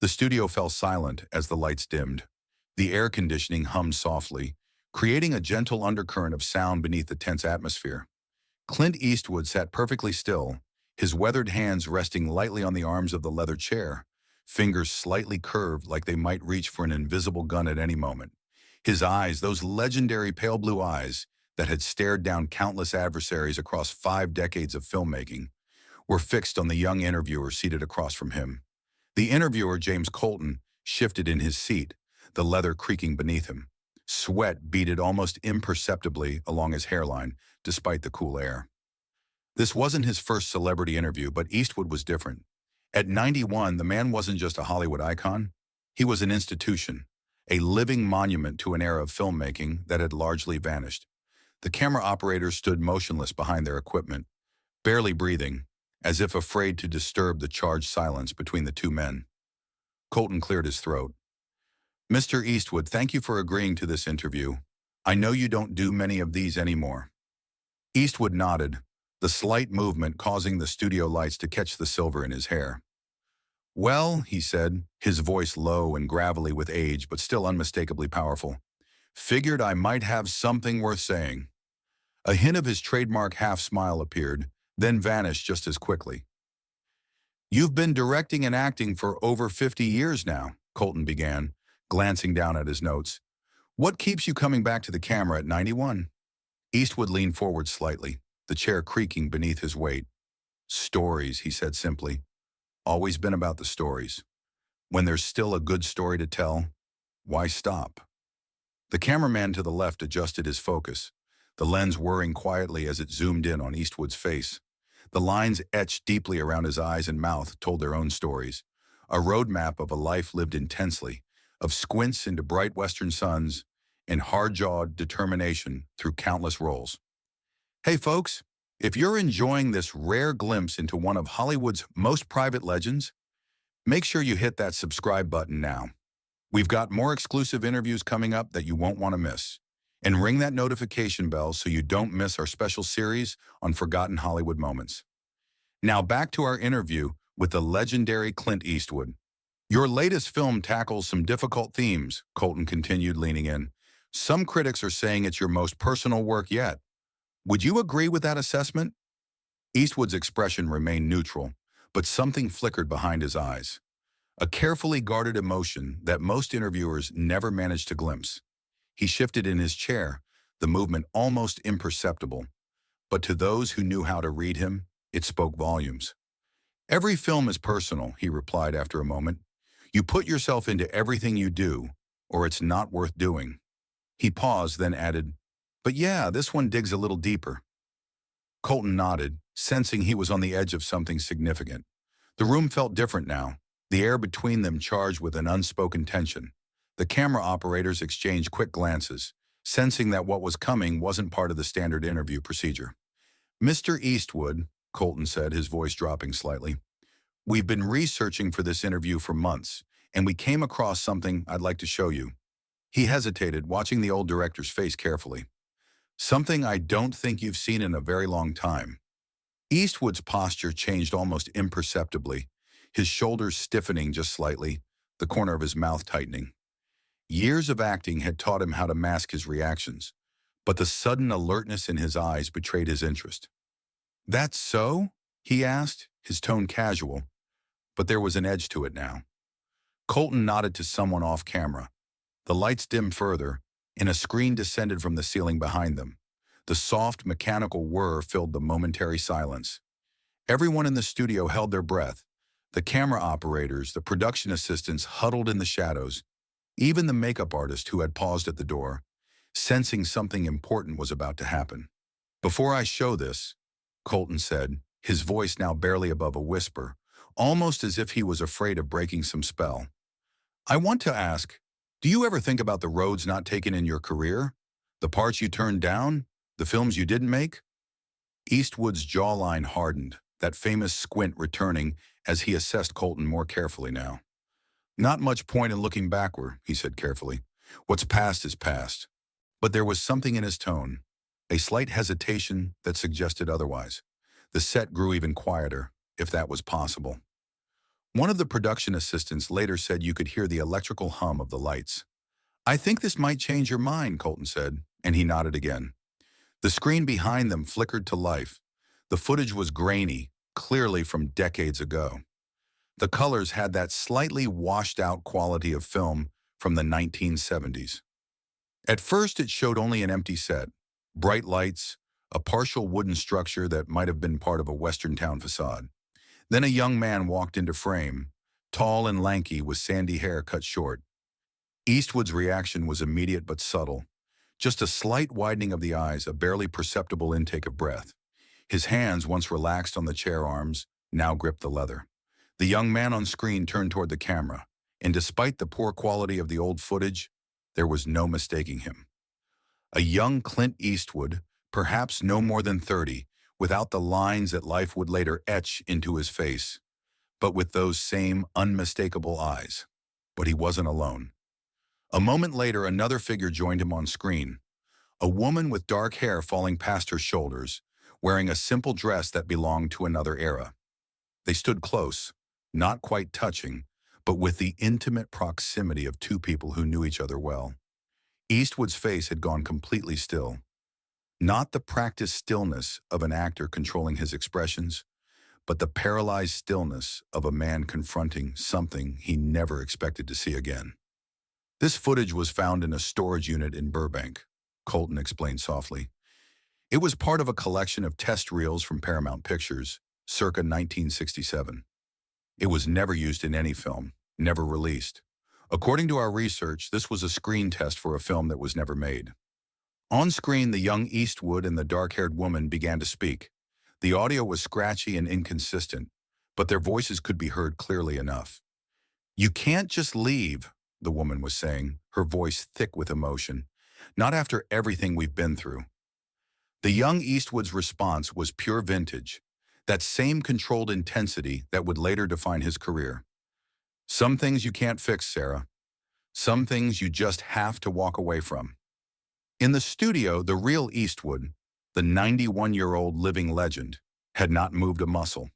The studio fell silent as the lights dimmed. The air conditioning hummed softly, creating a gentle undercurrent of sound beneath the tense atmosphere. Clint Eastwood sat perfectly still, his weathered hands resting lightly on the arms of the leather chair, fingers slightly curved like they might reach for an invisible gun at any moment. His eyes, those legendary pale blue eyes that had stared down countless adversaries across 5 decades of filmmaking, were fixed on the young interviewer seated across from him. The interviewer, James Colton, shifted in his seat, the leather creaking beneath him. Sweat beaded almost imperceptibly along his hairline, despite the cool air. This wasn't his first celebrity interview, but Eastwood was different. At 91, the man wasn't just a Hollywood icon. He was an institution, a living monument to an era of filmmaking that had largely vanished. The camera operators stood motionless behind their equipment, barely breathing, as if afraid to disturb the charged silence between the two men. Colton cleared his throat. "Mr. Eastwood, thank you for agreeing to this interview. I know you don't do many of these anymore." Eastwood nodded, the slight movement causing the studio lights to catch the silver in his hair. "Well," he said, his voice low and gravelly with age but still unmistakably powerful, "figured I might have something worth saying." A hint of his trademark half-smile appeared, then vanished just as quickly. "You've been directing and acting for over 50 years now," Colton began, glancing down at his notes. "What keeps you coming back to the camera at 91? Eastwood leaned forward slightly, the chair creaking beneath his weight. "Stories," he said simply. "Always been about the stories. When there's still a good story to tell, why stop?" The cameraman to the left adjusted his focus, the lens whirring quietly as it zoomed in on Eastwood's face. The lines etched deeply around his eyes and mouth told their own stories, a roadmap of a life lived intensely, of squints into bright western suns and hard-jawed determination through countless roles. Hey folks, if you're enjoying this rare glimpse into one of Hollywood's most private legends, make sure you hit that subscribe button now. We've got more exclusive interviews coming up that you won't want to miss. And ring that notification bell so you don't miss our special series on forgotten Hollywood moments. Now back to our interview with the legendary Clint Eastwood. "Your latest film tackles some difficult themes," Colton continued, leaning in. "Some critics are saying it's your most personal work yet. Would you agree with that assessment?" Eastwood's expression remained neutral, but something flickered behind his eyes. A carefully guarded emotion that most interviewers never managed to glimpse. He shifted in his chair, the movement almost imperceptible. But to those who knew how to read him, it spoke volumes. "Every film is personal," he replied after a moment. "You put yourself into everything you do, or it's not worth doing." He paused, then added, "But yeah, this one digs a little deeper." Colton nodded, sensing he was on the edge of something significant. The room felt different now, the air between them charged with an unspoken tension. The camera operators exchanged quick glances, sensing that what was coming wasn't part of the standard interview procedure. "Mr. Eastwood," Colton said, his voice dropping slightly, "we've been researching for this interview for months, and we came across something I'd like to show you." He hesitated, watching the old director's face carefully. "Something I don't think you've seen in a very long time." Eastwood's posture changed almost imperceptibly, his shoulders stiffening just slightly, the corner of his mouth tightening. Years of acting had taught him how to mask his reactions, but the sudden alertness in his eyes betrayed his interest. "That's so?" he asked, his tone casual, but there was an edge to it now. Colton nodded to someone off camera. The lights dimmed further, and a screen descended from the ceiling behind them. The soft, mechanical whir filled the momentary silence. Everyone in the studio held their breath. The camera operators, the production assistants huddled in the shadows, even the makeup artist who had paused at the door, sensing something important was about to happen. "Before I show this," Colton said, his voice now barely above a whisper, almost as if he was afraid of breaking some spell, "I want to ask, do you ever think about the roads not taken in your career? The parts you turned down? The films you didn't make?" Eastwood's jawline hardened, that famous squint returning as he assessed Colton more carefully now. "Not much point in looking backward," he said carefully. "What's past is past." But there was something in his tone, a slight hesitation that suggested otherwise. The set grew even quieter, if that was possible. One of the production assistants later said you could hear the electrical hum of the lights. "I think this might change your mind," Colton said, and he nodded again. The screen behind them flickered to life. The footage was grainy, clearly from decades ago. The colors had that slightly washed-out quality of film from the 1970s. At first, it showed only an empty set, bright lights, a partial wooden structure that might have been part of a Western town facade. Then a young man walked into frame, tall and lanky with sandy hair cut short. Eastwood's reaction was immediate but subtle. Just a slight widening of the eyes, a barely perceptible intake of breath. His hands, once relaxed on the chair arms, now gripped the leather. The young man on screen turned toward the camera, and despite the poor quality of the old footage, there was no mistaking him. A young Clint Eastwood, perhaps no more than 30, without the lines that life would later etch into his face, but with those same unmistakable eyes. But he wasn't alone. A moment later, another figure joined him on screen, a woman with dark hair falling past her shoulders, wearing a simple dress that belonged to another era. They stood close, not quite touching, but with the intimate proximity of two people who knew each other well. Eastwood's face had gone completely still. Not the practiced stillness of an actor controlling his expressions, but the paralyzed stillness of a man confronting something he never expected to see again. "This footage was found in a storage unit in Burbank," Colton explained softly. "It was part of a collection of test reels from Paramount Pictures, circa 1967. It was never used in any film, never released. According to our research, this was a screen test for a film that was never made." On screen, the young Eastwood and the dark-haired woman began to speak. The audio was scratchy and inconsistent, but their voices could be heard clearly enough. "You can't just leave," the woman was saying, her voice thick with emotion. "Not after everything we've been through." The young Eastwood's response was pure vintage, that same controlled intensity that would later define his career. "Some things you can't fix, Sarah. Some things you just have to walk away from." In the studio, the real Eastwood, the 91-year-old living legend, had not moved a muscle.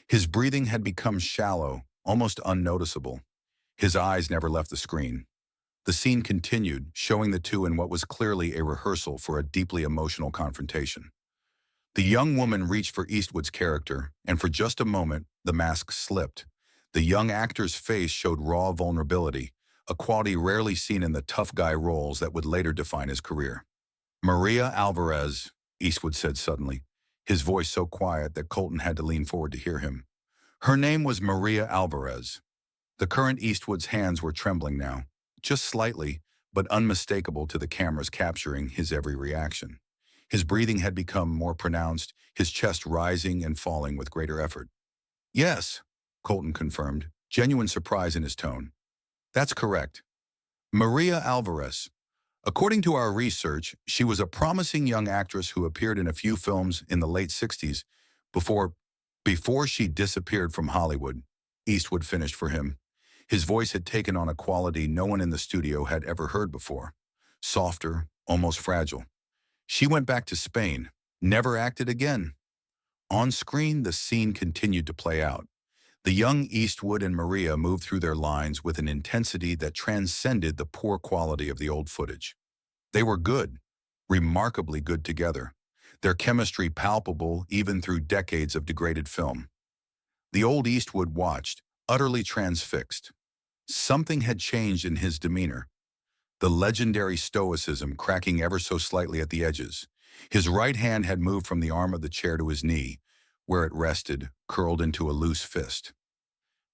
His breathing had become shallow, almost unnoticeable. His eyes never left the screen. The scene continued, showing the two in what was clearly a rehearsal for a deeply emotional confrontation. The young woman reached for Eastwood's character, and for just a moment, the mask slipped. The young actor's face showed raw vulnerability, a quality rarely seen in the tough guy roles that would later define his career. "Maria Alvarez," Eastwood said suddenly, his voice so quiet that Colton had to lean forward to hear him. Her name was Maria Alvarez. The current Eastwood's hands were trembling now, just slightly, but unmistakable to the cameras capturing his every reaction. His breathing had become more pronounced, his chest rising and falling with greater effort. "Yes," Colton confirmed, genuine surprise in his tone. "That's correct. Maria Alvarez. According to our research, she was a promising young actress who appeared in a few films in the late 60s before she disappeared from Hollywood," Eastwood finished for him. His voice had taken on a quality no one in the studio had ever heard before. Softer, almost fragile. "She went back to Spain, never acted again." On screen, the scene continued to play out. The young Eastwood and Maria moved through their lines with an intensity that transcended the poor quality of the old footage. They were good, remarkably good together, their chemistry palpable even through decades of degraded film. The old Eastwood watched, utterly transfixed. Something had changed in his demeanor, the legendary stoicism cracking ever so slightly at the edges. His right hand had moved from the arm of the chair to his knee, where it rested, curled into a loose fist.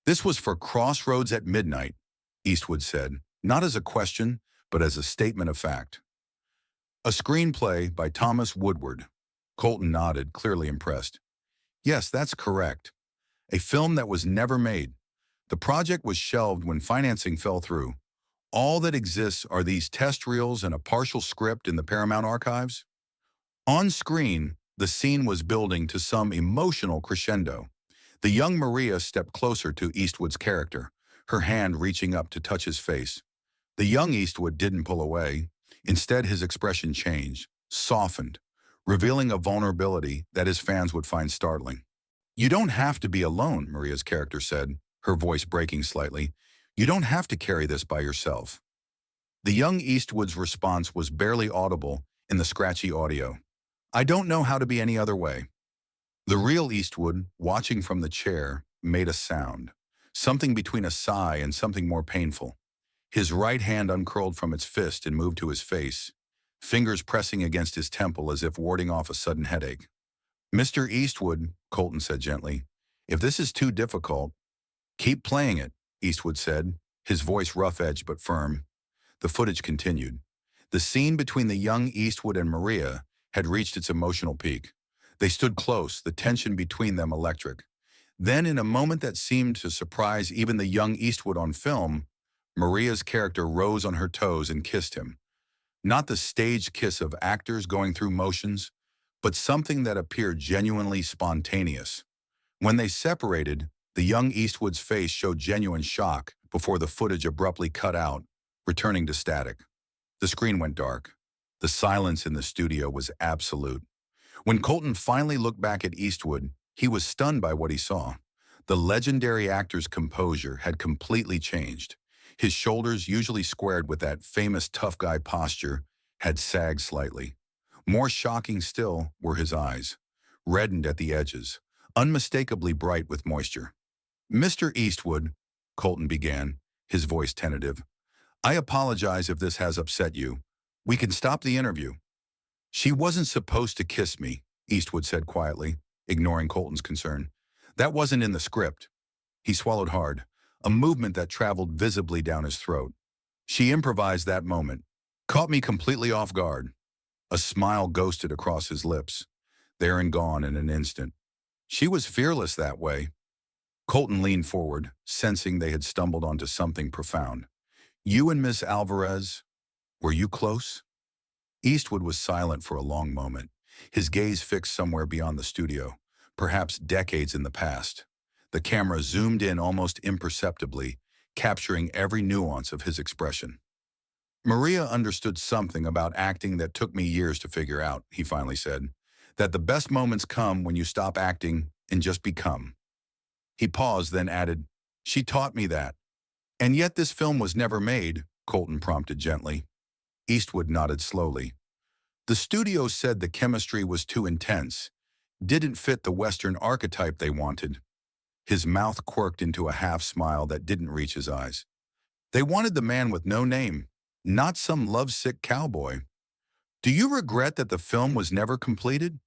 "This was for Crossroads at Midnight," Eastwood said, not as a question, but as a statement of fact. "A screenplay by Thomas Woodward." Colton nodded, clearly impressed. "Yes, that's correct. A film that was never made. The project was shelved when financing fell through. All that exists are these test reels and a partial script in the Paramount archives." On screen, the scene was building to some emotional crescendo. The young Maria stepped closer to Eastwood's character, her hand reaching up to touch his face. The young Eastwood didn't pull away. Instead, his expression changed, softened, revealing a vulnerability that his fans would find startling. "You don't have to be alone," Maria's character said, her voice breaking slightly. "You don't have to carry this by yourself." The young Eastwood's response was barely audible in the scratchy audio. "I don't know how to be any other way." The real Eastwood, watching from the chair, made a sound, something between a sigh and something more painful. His right hand uncurled from its fist and moved to his face, fingers pressing against his temple as if warding off a sudden headache. "Mr. Eastwood," Colton said gently, "if this is too difficult, keep playing it," Eastwood said, his voice rough-edged but firm. The footage continued. The scene between the young Eastwood and Maria had reached its emotional peak. They stood close, the tension between them electric. Then, in a moment that seemed to surprise even the young Eastwood on film, Maria's character rose on her toes and kissed him. Not the staged kiss of actors going through motions, but something that appeared genuinely spontaneous. When they separated, the young Eastwood's face showed genuine shock before the footage abruptly cut out, returning to static. The screen went dark. The silence in the studio was absolute. When Colton finally looked back at Eastwood, he was stunned by what he saw. The legendary actor's composure had completely changed. His shoulders, usually squared with that famous tough guy posture, had sagged slightly. More shocking still were his eyes, reddened at the edges, unmistakably bright with moisture. "Mr. Eastwood," Colton began, his voice tentative, "I apologize if this has upset you. We can stop the interview." "She wasn't supposed to kiss me," Eastwood said quietly, ignoring Colton's concern. "That wasn't in the script." He swallowed hard, a movement that traveled visibly down his throat. "She improvised that moment. Caught me completely off guard." A smile ghosted across his lips, there and gone in an instant. "She was fearless that way." Colton leaned forward, sensing they had stumbled onto something profound. "You and Miss Alvarez, were you close?" Eastwood was silent for a long moment, his gaze fixed somewhere beyond the studio, perhaps decades in the past. The camera zoomed in almost imperceptibly, capturing every nuance of his expression. "Maria understood something about acting that took me years to figure out," he finally said. "That the best moments come when you stop acting and just become." He paused, then added, "She taught me that." "And yet this film was never made," Colton prompted gently. Eastwood nodded slowly. "The studio said the chemistry was too intense, didn't fit the Western archetype they wanted." His mouth quirked into a half-smile that didn't reach his eyes. "They wanted the man with no name, not some lovesick cowboy." "Do you regret that the film was never completed?"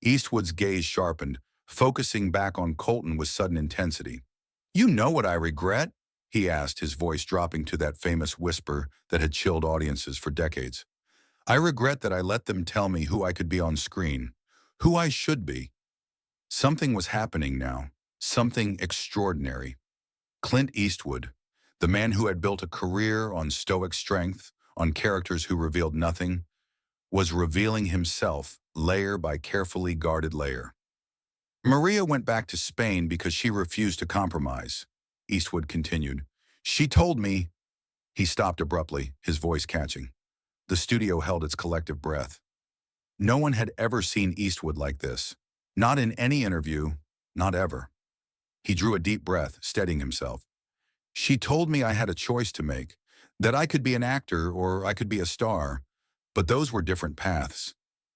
Eastwood's gaze sharpened, focusing back on Colton with sudden intensity. "You know what I regret?" he asked, his voice dropping to that famous whisper that had chilled audiences for decades. "I regret that I let them tell me who I could be on screen, who I should be." Something was happening now, something extraordinary. Clint Eastwood, the man who had built a career on stoic strength, on characters who revealed nothing, was revealing himself layer by carefully guarded layer. "Maria went back to Spain because she refused to compromise," Eastwood continued. "She told me—" He stopped abruptly, his voice catching. The studio held its collective breath. No one had ever seen Eastwood like this. Not in any interview, not ever. He drew a deep breath, steadying himself. "She told me I had a choice to make, that I could be an actor or I could be a star, but those were different paths."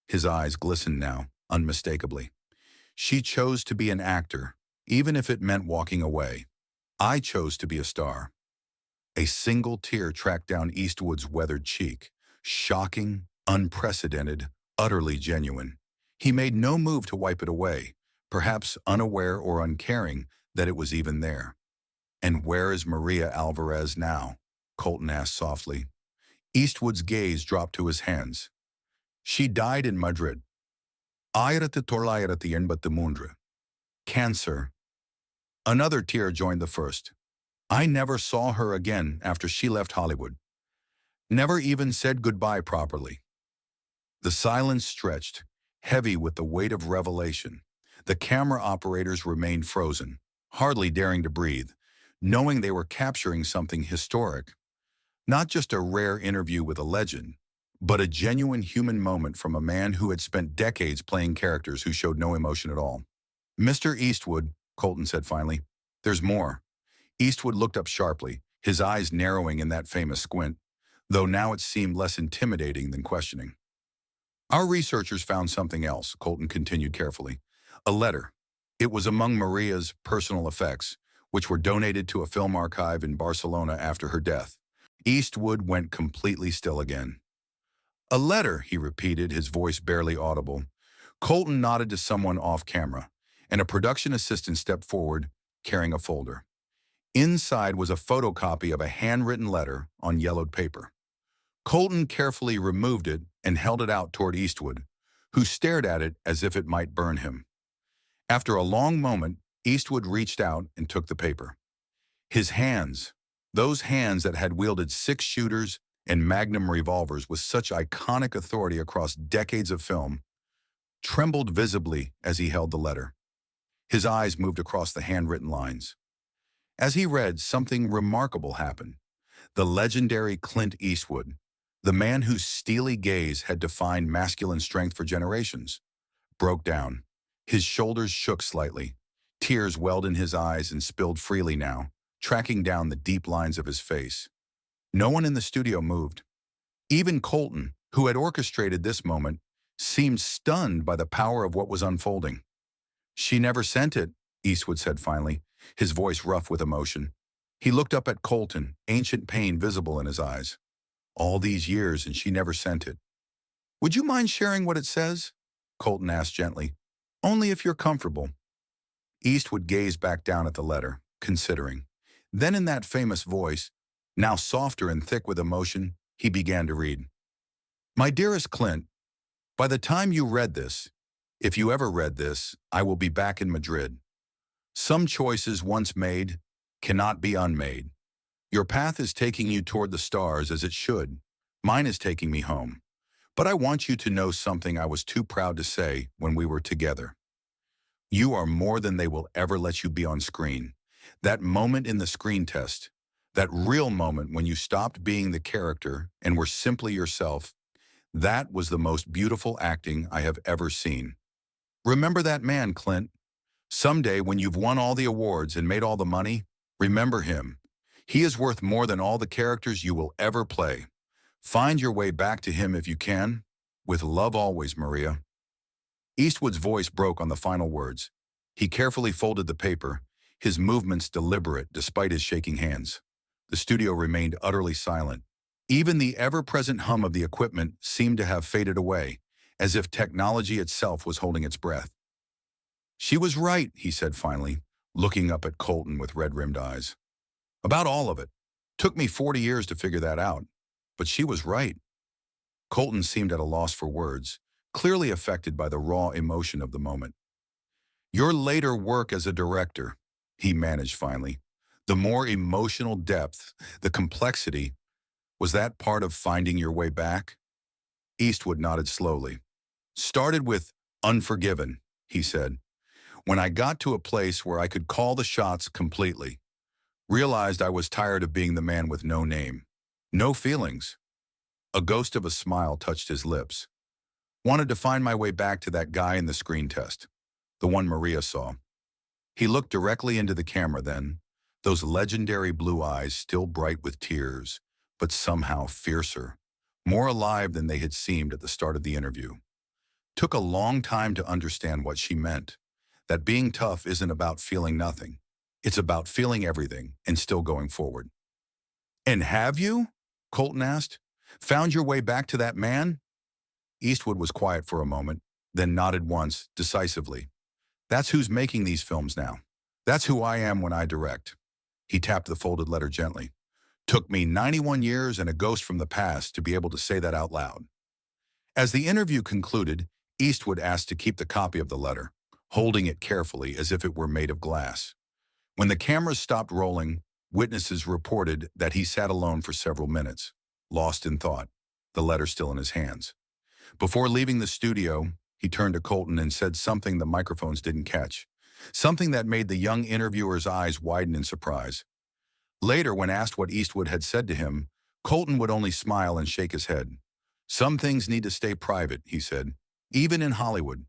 His eyes glistened now, unmistakably. "She chose to be an actor, even if it meant walking away. I chose to be a star." A single tear tracked down Eastwood's weathered cheek. Shocking, unprecedented, utterly genuine. He made no move to wipe it away, perhaps unaware or uncaring that it was even there. "And where is Maria Alvarez now?" Colton asked softly. Eastwood's gaze dropped to his hands. "She died in Madrid. Ayrate torlayarate en batamundra. Cancer." Another tear joined the first. "I never saw her again after she left Hollywood. Never even said goodbye properly." The silence stretched, heavy with the weight of revelation. The camera operators remained frozen, hardly daring to breathe, knowing they were capturing something historic. Not just a rare interview with a legend, but a genuine human moment from a man who had spent decades playing characters who showed no emotion at all. "Mr. Eastwood," Colton said finally, "there's more. Eastwood looked up sharply, his eyes narrowing in that famous squint, though now it seemed less intimidating than questioning. Our researchers found something else, Colton continued carefully. A letter. It was among Maria's personal effects, which were donated to a film archive in Barcelona after her death. Eastwood went completely still again. A letter, he repeated, his voice barely audible. Colton nodded to someone off camera, and a production assistant stepped forward, carrying a folder. Inside was a photocopy of a handwritten letter on yellowed paper. Colton carefully removed it and held it out toward Eastwood, who stared at it as if it might burn him. After a long moment, Eastwood reached out and took the paper. His hands, those hands that had wielded six-shooters and magnum revolvers with such iconic authority across decades of film, trembled visibly as he held the letter. His eyes moved across the handwritten lines. As he read, something remarkable happened. The legendary Clint Eastwood, the man whose steely gaze had defined masculine strength for generations, broke down. His shoulders shook slightly. Tears welled in his eyes and spilled freely now, tracking down the deep lines of his face. No one in the studio moved. Even Colton, who had orchestrated this moment, seemed stunned by the power of what was unfolding. "She never sent it," Eastwood said finally, his voice rough with emotion. He looked up at Colton, ancient pain visible in his eyes. "All these years and she never sent it." "Would you mind sharing what it says?" Colton asked gently. "Only if you're comfortable." Eastwood gazed back down at the letter, considering. Then in that famous voice, now softer and thick with emotion, he began to read. "My dearest Clint, by the time you read this, if you ever read this, I will be back in Madrid. Some choices once made cannot be unmade. Your path is taking you toward the stars as it should. Mine is taking me home. But I want you to know something I was too proud to say when we were together. You are more than they will ever let you be on screen. That moment in the screen test, that real moment when you stopped being the character and were simply yourself, that was the most beautiful acting I have ever seen. Remember that man, Clint. Someday when you've won all the awards and made all the money, remember him. He is worth more than all the characters you will ever play. Find your way back to him if you can. With love always, Maria." Eastwood's voice broke on the final words. He carefully folded the paper, his movements deliberate despite his shaking hands. The studio remained utterly silent. Even the ever-present hum of the equipment seemed to have faded away, as if technology itself was holding its breath. "She was right," he said finally, looking up at Colton with red-rimmed eyes. "About all of it. Took me 40 years to figure that out. But she was right." Colton seemed at a loss for words, clearly affected by the raw emotion of the moment. "Your later work as a director," he managed finally, "the more emotional depth, the complexity, was that part of finding your way back?" Eastwood nodded slowly. "Started with Unforgiven," he said. "When I got to a place where I could call the shots completely. Realized I was tired of being the man with no name. No feelings." A ghost of a smile touched his lips. "Wanted to find my way back to that guy in the screen test, the one Maria saw." He looked directly into the camera then, those legendary blue eyes still bright with tears, but somehow fiercer, more alive than they had seemed at the start of the interview. Took a long time to understand what she meant, that being tough isn't about feeling nothing. It's about feeling everything and still going forward. "And have you?" Colton asked. "Found your way back to that man?" Eastwood was quiet for a moment, then nodded once, decisively. "That's who's making these films now. That's who I am when I direct." He tapped the folded letter gently. "Took me 91 years and a ghost from the past to be able to say that out loud." As the interview concluded, Eastwood asked to keep the copy of the letter, holding it carefully as if it were made of glass. When the cameras stopped rolling, witnesses reported that he sat alone for several minutes, lost in thought, the letter still in his hands. Before leaving the studio, he turned to Colton and said something the microphones didn't catch, something that made the young interviewer's eyes widen in surprise. Later, when asked what Eastwood had said to him, Colton would only smile and shake his head. "Some things need to stay private," he said, "even in Hollywood."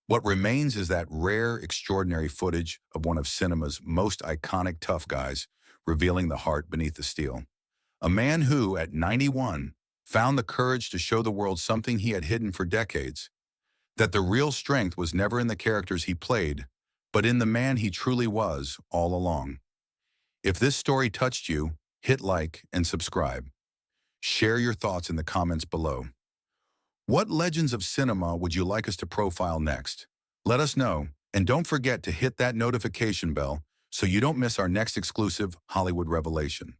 What remains is that rare, extraordinary footage of one of cinema's most iconic tough guys, revealing the heart beneath the steel. A man who, at 91, found the courage to show the world something he had hidden for decades, that the real strength was never in the characters he played, but in the man he truly was all along. If this story touched you, hit like and subscribe. Share your thoughts in the comments below. What legends of cinema would you like us to profile next? Let us know, and don't forget to hit that notification bell so you don't miss our next exclusive Hollywood revelation.